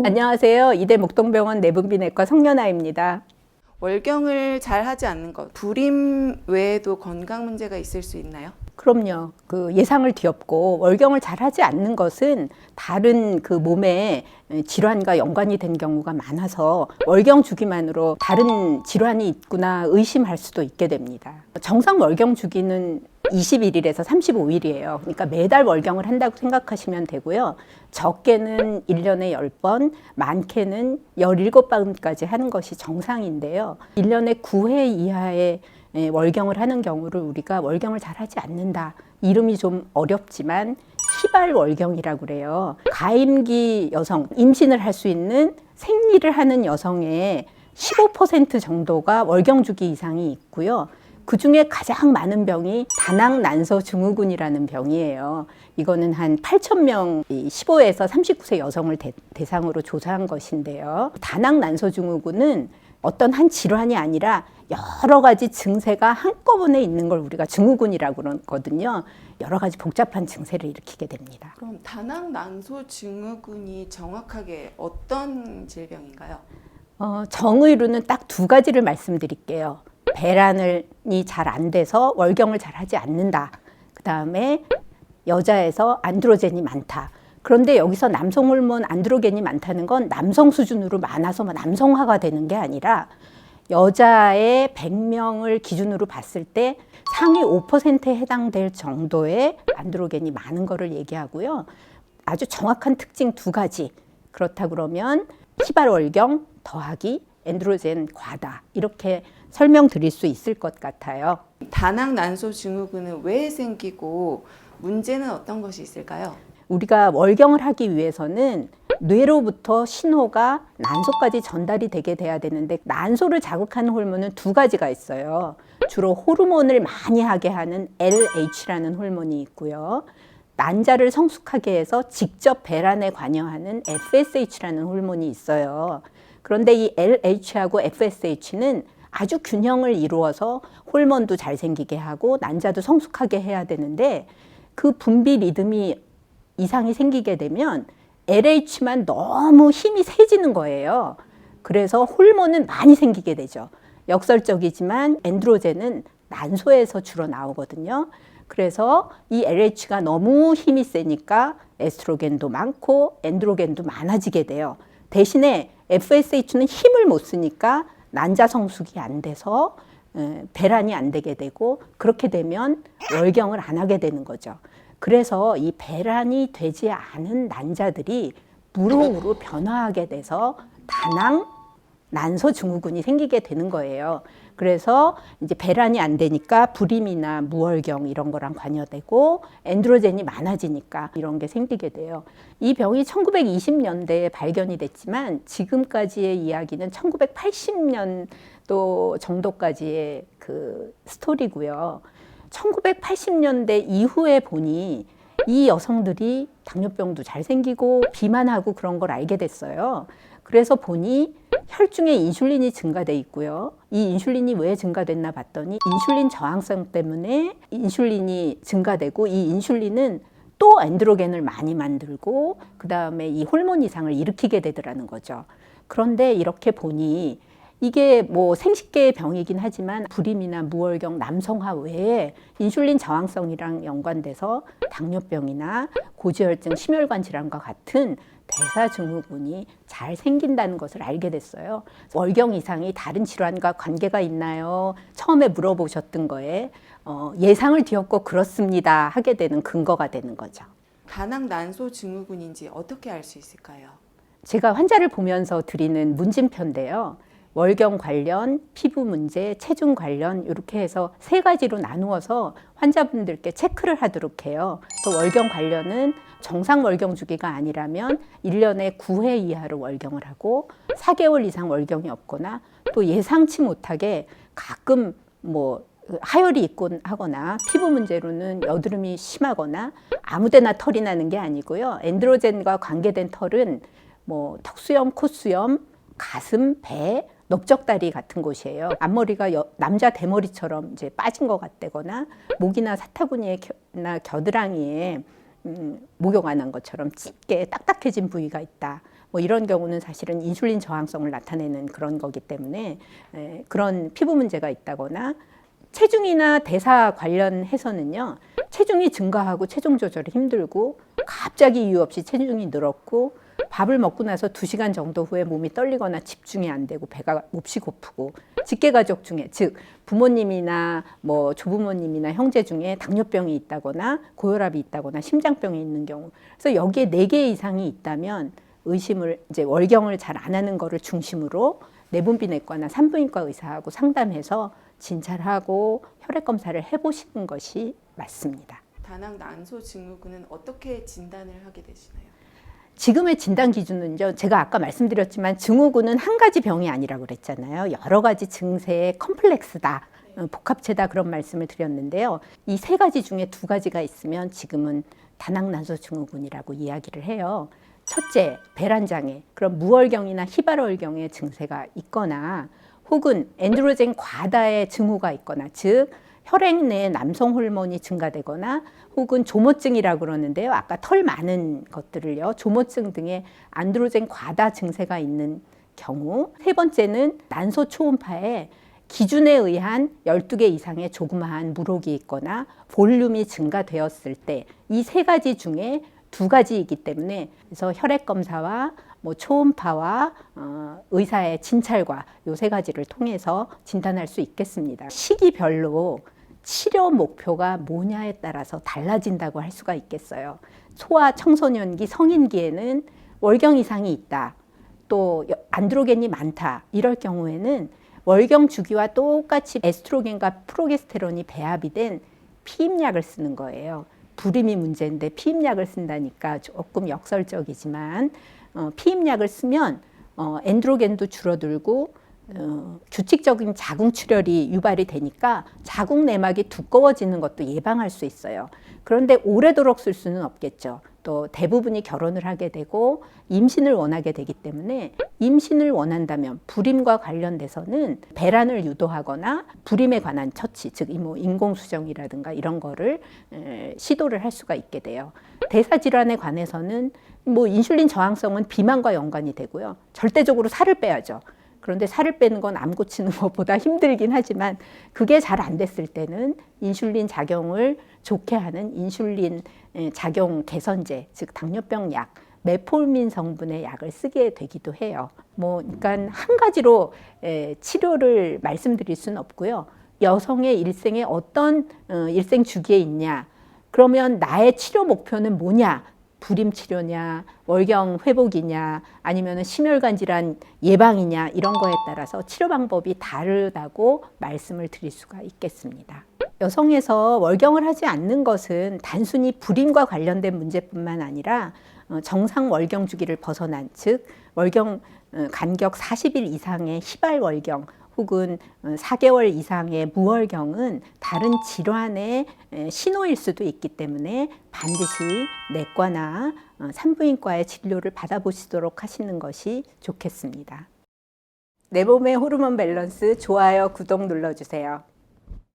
안녕하세요. 이대 목동병원 내분비내과 성연아입니다. 월경을 잘 하지 않는 것, 불임 외에도 건강 문제가 있을 수 있나요? 그럼요. 예상을 뒤엎고 월경을 잘 하지 않는 것은 다른 몸의 질환과 연관이 된 경우가 많아서 월경 주기만으로 다른 질환이 있구나 의심할 수도 있게 됩니다. 정상 월경 주기는 21일에서 35일이에요. 그러니까 매달 월경을 한다고 생각하시면 되고요. 적게는 1년에 10번, 많게는 17번까지 하는 것이 정상인데요. 1년에 9회 이하의 월경을 하는 경우를 우리가 월경을 잘 하지 않는다. 이름이 좀 어렵지만 희발월경이라고 그래요. 가임기 여성, 임신을 할 수 있는 생리를 하는 여성의 15% 정도가 월경주기 이상이 있고요. 그 중에 가장 많은 병이 다낭난소증후군이라는 병이에요. 이거는 한 8,000명 15에서 39세 여성을 대상으로 조사한 것인데요. 다낭난소증후군은 어떤 한 질환이 아니라 여러 가지 증세가 한꺼번에 있는 걸 우리가 증후군이라고 그러거든요. 여러 가지 복잡한 증세를 일으키게 됩니다. 그럼 다낭난소 증후군이 정확하게 어떤 질병인가요? 정의로는 딱 두 가지를 말씀드릴게요. 배란이 잘 안 돼서 월경을 잘 하지 않는다. 그 다음에 여자에서 안드로겐이 많다. 그런데 여기서 남성 호르몬 안드로겐이 많다는 건 남성 수준으로 많아서 남성화가 되는 게 아니라 여자의 100명을 기준으로 봤을 때 상위 5%에 해당될 정도의 안드로겐이 많은 거를 얘기하고요. 아주 정확한 특징 두 가지. 그렇다 그러면 희발월경 더하기 안드로겐 과다. 이렇게 설명드릴 수 있을 것 같아요. 다낭난소 증후군은 왜 생기고 문제는 어떤 것이 있을까요? 우리가 월경을 하기 위해서는 뇌로부터 신호가 난소까지 전달이 되게 돼야 되는데 난소를 자극하는 호르몬은 두 가지가 있어요. 주로 호르몬을 많이 하게 하는 LH라는 호르몬이 있고요. 난자를 성숙하게 해서 직접 배란에 관여하는 FSH라는 호르몬이 있어요. 그런데 이 LH하고 FSH는 아주 균형을 이루어서 호르몬도 잘 생기게 하고 난자도 성숙하게 해야 되는데 그 분비 리듬이 이상이 생기게 되면 LH만 너무 힘이 세지는 거예요. 그래서 호르몬은 많이 생기게 되죠. 역설적이지만 안드로겐은 난소에서 주로 나오거든요. 그래서 이 LH가 너무 힘이 세니까 에스트로겐도 많고 안드로겐도 많아지게 돼요. 대신에 FSH는 힘을 못 쓰니까 난자 성숙이 안 돼서 배란이 안 되게 되고 그렇게 되면 월경을 안 하게 되는 거죠. 그래서 이 배란이 되지 않은 난자들이 무록으로 변화하게 돼서 다낭난소 증후군이 생기게 되는 거예요. 그래서 이제 배란이 안 되니까 불임이나 무월경 이런 거랑 관여되고 안드로겐이 많아지니까 이런 게 생기게 돼요. 이 병이 1920년대에 발견이 됐지만 지금까지의 이야기는 1980년도 정도까지의 스토리고요. 1980년대 이후에 보니 이 여성들이 당뇨병도 잘 생기고 비만하고 그런 걸 알게 됐어요. 그래서 보니 혈중에 인슐린이 증가돼 있고요. 이 인슐린이 왜 증가됐나 봤더니 인슐린 저항성 때문에 인슐린이 증가되고 이 인슐린은 또 안드로겐을 많이 만들고 그 다음에 이 호르몬 이상을 일으키게 되더라는 거죠. 그런데 이렇게 보니 이게 생식계의 병이긴 하지만 불임이나 무월경, 남성화 외에 인슐린 저항성이랑 연관돼서 당뇨병이나 고지혈증, 심혈관 질환과 같은 대사증후군이 잘 생긴다는 것을 알게 됐어요. 월경 이상이 다른 질환과 관계가 있나요? 처음에 물어보셨던 거에 예상을 뒤엎고 그렇습니다 하게 되는 근거가 되는 거죠. 다낭난소 증후군인지 어떻게 알 수 있을까요? 제가 환자를 보면서 드리는 문진표인데요. 월경 관련, 피부 문제, 체중 관련 이렇게 해서 세 가지로 나누어서 환자분들께 체크를 하도록 해요. 그래서 월경 관련은 정상 월경 주기가 아니라면 1년에 9회 이하로 월경을 하고 4개월 이상 월경이 없거나 또 예상치 못하게 가끔 하열이 있곤 하거나 피부 문제로는 여드름이 심하거나 아무데나 털이 나는 게 아니고요. 안드로겐과 관계된 털은 턱수염, 콧수염, 가슴, 배, 넓적다리 같은 곳이에요. 앞머리가 남자 대머리처럼 이제 빠진 것 같다거나 목이나 사타구니나 겨드랑이에 목욕 안 한 것처럼 찢게 딱딱해진 부위가 있다. 뭐 이런 경우는 사실은 인슐린 저항성을 나타내는 그런 거기 때문에 그런 피부 문제가 있다거나 체중이나 대사 관련해서는요. 체중이 증가하고 체중 조절이 힘들고 갑자기 이유 없이 체중이 늘었고 밥을 먹고 나서 2시간 정도 후에 몸이 떨리거나 집중이 안 되고 배가 몹시 고프고 직계가족 중에 즉 부모님이나 뭐 조부모님이나 형제 중에 당뇨병이 있다거나 고혈압이 있다거나 심장병이 있는 경우 그래서 여기에 4개 이상이 있다면 의심을 이제 월경을 잘 안 하는 거를 중심으로 내분비내과나 산부인과 의사하고 상담해서 진찰하고 혈액 검사를 해보시는 것이 맞습니다. 다낭 난소 증후군은 어떻게 진단을 하게 되시나요? 지금의 진단 기준은요. 제가 아까 말씀드렸지만 증후군은 한 가지 병이 아니라고 그랬잖아요. 여러 가지 증세의 컴플렉스다. 복합체다 그런 말씀을 드렸는데요. 이 3가지 중에 2가지가 있으면 지금은 다낭 난소 증후군이라고 이야기를 해요. 첫째, 배란장애, 그런 무월경이나 희발월경의 증세가 있거나 혹은 엔드로겐 과다의 증후가 있거나 즉 혈액 내에 남성 호르몬이 증가되거나 혹은 조모증이라고 그러는데요. 아까 털 많은 것들을요. 조모증 등의 안드로겐 과다 증세가 있는 경우. 3번째는 난소 초음파에 기준에 의한 12개 이상의 조그마한 물혹이 있거나 볼륨이 증가되었을 때 이 3가지 중에 2가지이기 때문에 그래서 혈액 검사와 뭐 초음파와 의사의 진찰과 이 3가지를 통해서 진단할 수 있겠습니다. 시기별로 치료 목표가 뭐냐에 따라서 달라진다고 할 수가 있겠어요. 소아 청소년기 성인기에는 월경 이상이 있다. 또 안드로겐이 많다. 이럴 경우에는 월경 주기와 똑같이 에스트로겐과 프로게스테론이 배합이 된 피임약을 쓰는 거예요. 불임이 문제인데 피임약을 쓴다니까 조금 역설적이지만 피임약을 쓰면 엔드로겐도 줄어들고 규칙적인 자궁출혈이 유발이 되니까 자궁 내막이 두꺼워지는 것도 예방할 수 있어요. 그런데 오래도록 쓸 수는 없겠죠. 또 대부분이 결혼을 하게 되고 임신을 원하게 되기 때문에 임신을 원한다면 불임과 관련돼서는 배란을 유도하거나 불임에 관한 처치, 즉 뭐 인공수정이라든가 이런 거를 시도를 할 수가 있게 돼요. 대사질환에 관해서는 뭐 인슐린 저항성은 비만과 연관이 되고요. 절대적으로 살을 빼야죠. 그런데 살을 빼는 건 암 고치는 것보다 힘들긴 하지만 그게 잘 안 됐을 때는 인슐린 작용을 좋게 하는 인슐린 작용 개선제, 즉 당뇨병 약, 메폴민 성분의 약을 쓰게 되기도 해요. 뭐 그러니까 한 가지로 치료를 말씀드릴 수는 없고요. 여성의 일생에 어떤 일생 주기에 있냐, 그러면 나의 치료 목표는 뭐냐? 불임 치료냐, 월경 회복이냐, 아니면 심혈관 질환 예방이냐 이런 거에 따라서 치료 방법이 다르다고 말씀을 드릴 수가 있겠습니다. 여성에서 월경을 하지 않는 것은 단순히 불임과 관련된 문제뿐만 아니라 정상 월경 주기를 벗어난 즉 월경 간격 40일 이상의 희발 월경 혹은 4개월 이상의 무월경은 다른 질환의 신호일 수도 있기 때문에 반드시 내과나 산부인과의 진료를 받아보시도록 하시는 것이 좋겠습니다. 내 몸의 호르몬 밸런스 좋아요, 구독 눌러주세요.